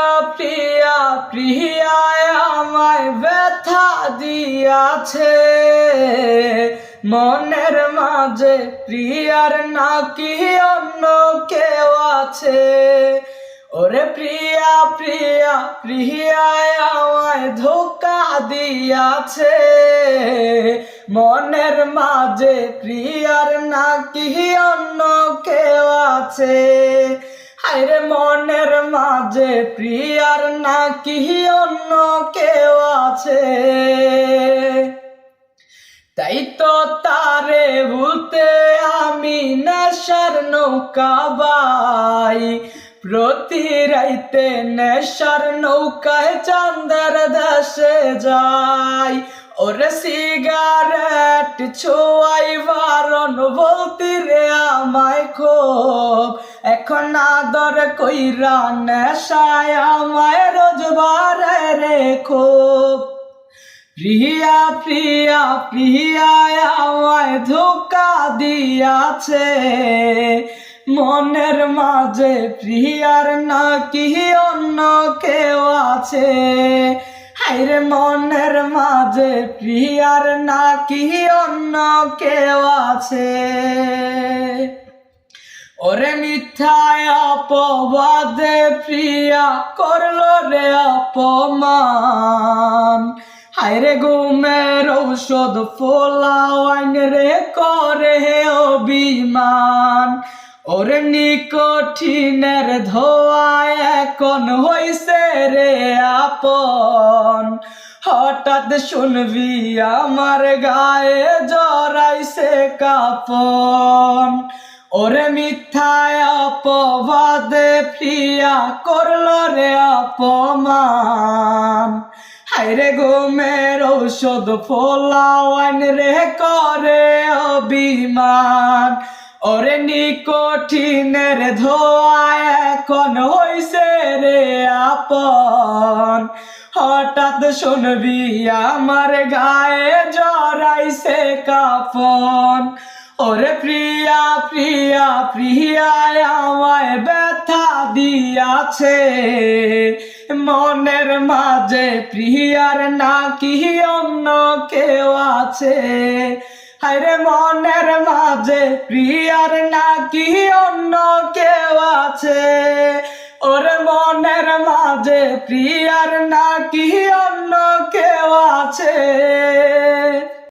প্রিয়া প্রিয়া প্রিয়া আমায় ব্যথা দিয়াছে মনের মাঝে প্রিয়ার নাকি অন্য কেউ আছে। ওরে প্রিয়া প্রিয়া প্রিয়া আমায় ধোঁকা দিয়াছে মনের মাঝে প্রিয়ার নাকি অন্য কেউ আছে। হায়রে মনের মাঝে প্রিয়ার নাকি অন্য কেউ আছে। তাই তো তারে ভুলতে আমি নেশার নৌকা বাই প্রতি রাইতে নেশার নৌকায় চাঁদের দেশে যাই। ওরে সিগারেট ছোয়াই বারণ বলতি রে আমায় খুব এখন আদর কইরা নেশায় আমায় রোজবারে রে খুব। প্রিয়া প্রিয়া প্রিয়া আমায় ধোঁকা দিয়াছে মনের মাঝে প্রিয়ার নাকি অন্য কেউ আছে। হায়রে মনের মাঝে প্রিয়ার নাকি অন্য কেউ আছে। ওরে মিথ্যায় অপবাদে প্রিয়া করলো রে অপমান হায়রে ঘুমের ঔষধ ফোলাওয়াইন রে করে অভিমান। ওরে নিকোটিনের ধোয়ায় এখন হইছে রে আপন হঠাৎ শুনবি আমার গায়ে জড়াইছে কাপন। ওরে মিথ্যায় অপবাদে প্রিয়া করলো রে অপমান হায়রে ঘুমের ঔষধ ফোলাওয়াইন রে করে অভিমান। ওরে নিকোটিনের ধোয়ায় এখন হইছে রে আপন হঠাৎ শুনবি আমার গায়ে জড়াইছে কাপন। ওরে প্রিয়া প্রিয়া প্রিয়া আমায় ব্যথা দিয়াছে মনের মাঝে প্রিয়ার নাকি অন্য কেউ আছে। হায়রে মনের মাঝে প্রিয়ার নাকি অন্য কেউ আছে। ওরে মনের মাঝে প্রিয়ার নাকি অন্য কেউ আছে।